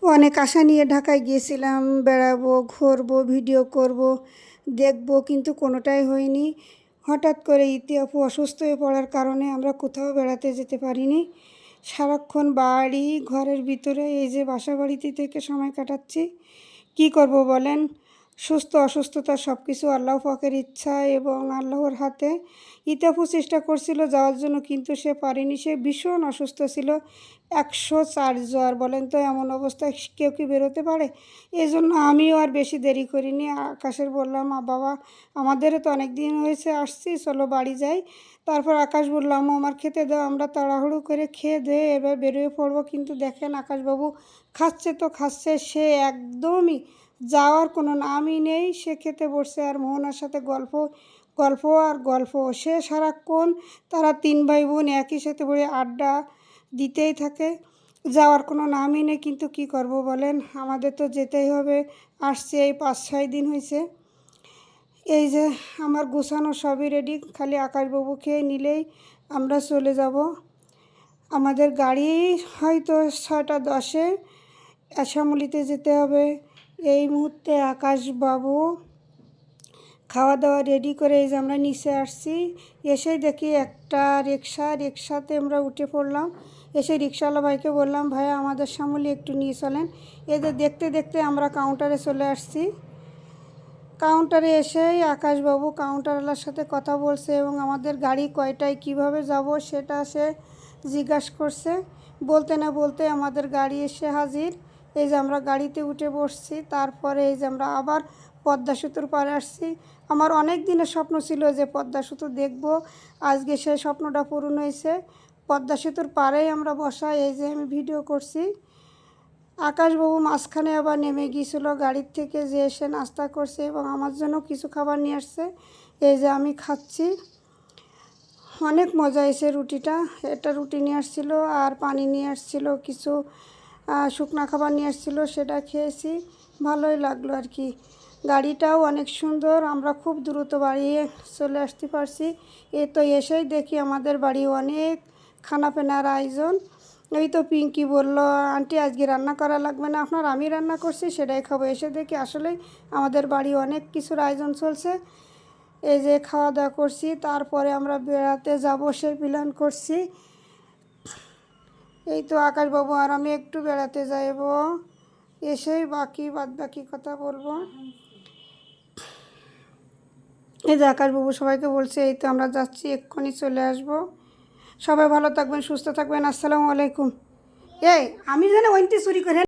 অনেক আশা নিয়ে ঢাকায় গিয়েছিলাম, বেড়াবো, ঘুরবো, ভিডিও করব, দেখবো, কিন্তু কোনোটাই হয়নি। হঠাৎ করে ইতি আপু অসুস্থ হয়ে পড়ার কারণে আমরা কোথাও বেড়াতে যেতে পারিনি। সারাক্ষণ বাড়ি ঘরের ভিতরে এই যে বাসা বাড়িতে থেকে সময় কাটাচ্ছি। কি করব বলেন? সুস্থ অসুস্থতা সব কিছু আল্লাহ পাকের ইচ্ছা এবং আল্লাহর হাতে। ইতাফু চেষ্টা করছিল যাওয়ার জন্য, কিন্তু সে পারেনি। সে ভীষণ অসুস্থ ছিল, 104 জ্বর। বলেন তো এমন অবস্থায় কেউ কি বেরোতে পারে? এই জন্য আমিও আর বেশি দেরি করিনি। আকাশের বললাম, বাবা আমাদেরও তো অনেক দিন হয়েছে আসছি, চলো বাড়ি যাই। তারপর আকাশ বললাম, আমার খেতে দাও, আমরা তাড়াহুড়ো করে খেয়ে দিয়ে এবার বেরোয় পড়বো। কিন্তু দেখেন আকাশবাবু খাচ্ছে তো খাচ্ছে, সে একদমই যাওয়ার কোনো নামই নেই। সে খেতে বসছে আর মোহনার সাথে গল্প গল্প আর গল্প। সে সারাক্ষণ তারা 3 ভাই বোন একই সাথে বসে আড্ডা দিতেই থাকে, যাওয়ার কোনো নামই নেই। কিন্তু কি করব বলেন, আমাদের তো যেতেই হবে। আসছে এই 5-6 দিন হয়েছে। এই যে আমার গোছানো সবই রেডি, খালি আকাশবাবু খেয়ে নিলেই আমরা চলে যাব। আমাদের গাড়ি হয়তো 6টা 10-এ শ্যামলীতে যেতে হবে। এই মুহূর্তে আকাশবাবু খাওয়া দাওয়া রেডি করে এই যে আমরা নিচে আসছি। এসেই দেখি একটা রিক্সাতে আমরা উঠে পড়লাম। এসে রিক্সাওয়ালা ভাইকে বললাম, ভাইয়া আমাদের শ্যামলী একটু নিয়ে চলেন। এদের দেখতে দেখতে আমরা কাউন্টারে চলে আসছি। কাউন্টারে এসেই আকাশবাবু কাউন্টারওয়ালার সাথে কথা বলছে এবং আমাদের গাড়ি কয়টায় কিভাবে যাব সেটা সে জিজ্ঞাসা করছে। বলতে না বলতে আমাদের গাড়ি এসে হাজির। এই যে আমরা গাড়িতে উঠে বসছি। তারপরে এই যে আমরা আবার পদ্মা সেতুর পাড়ে আসছি। আমার অনেক দিনের স্বপ্ন ছিল যে পদ্মা সেতু দেখব, আজকে সেই স্বপ্নটা পূরণ হয়েছে। পদ্মা সেতুর পাড়েই আমরা বসা, এই যে আমি ভিডিও করছি। আকাশবাবু মাঝখানে আবার নেমে গিয়েছিল গাড়ির থেকে, যে এসে নাস্তা করছে এবং আমার জন্য কিছু খাবার নিয়ে আসছে। এই যে আমি খাচ্ছি, অনেক মজা এসে রুটিটা। এটা রুটি নিয়ে আসছিলো আর পানি নিয়ে আসছিলো, কিছু শুকনা খাবার নিয়ে আসছিলো, সেটা খেয়েছি, ভালোই লাগলো আর কি। গাড়িটাও অনেক সুন্দর, আমরা খুব দ্রুত বাড়িয়ে চলে আসতে পারছি। এ তো এসেই দেখি আমাদের বাড়ি অনেক খানাপেনার আয়োজন। এই তো পিঙ্কি বলল, আন্টি আজকে রান্না করা লাগবে না আপনার, আমি রান্না করছি সেটাই খাবো। এসে দেখি আসলেই আমাদের বাড়ি অনেক কিছুর আয়োজন চলছে। এই যে খাওয়া দাওয়া করছি, তারপরে আমরা বেড়াতে যাব সেই প্ল্যান করছি। এই তো আকাশবাবু আর আমি একটু বেড়াতে যাইব, এসেই বাদ বাকি কথা বলবো। এই যে আকাশবাবু সবাইকে বলছে, এই তো আমরা যাচ্ছি, এক্ষুনি চলে আসব। সবাই ভালো থাকবেন, সুস্থ থাকবেন, আসসালামু আলাইকুম। এই আমি যেন ওইটি চুরি করে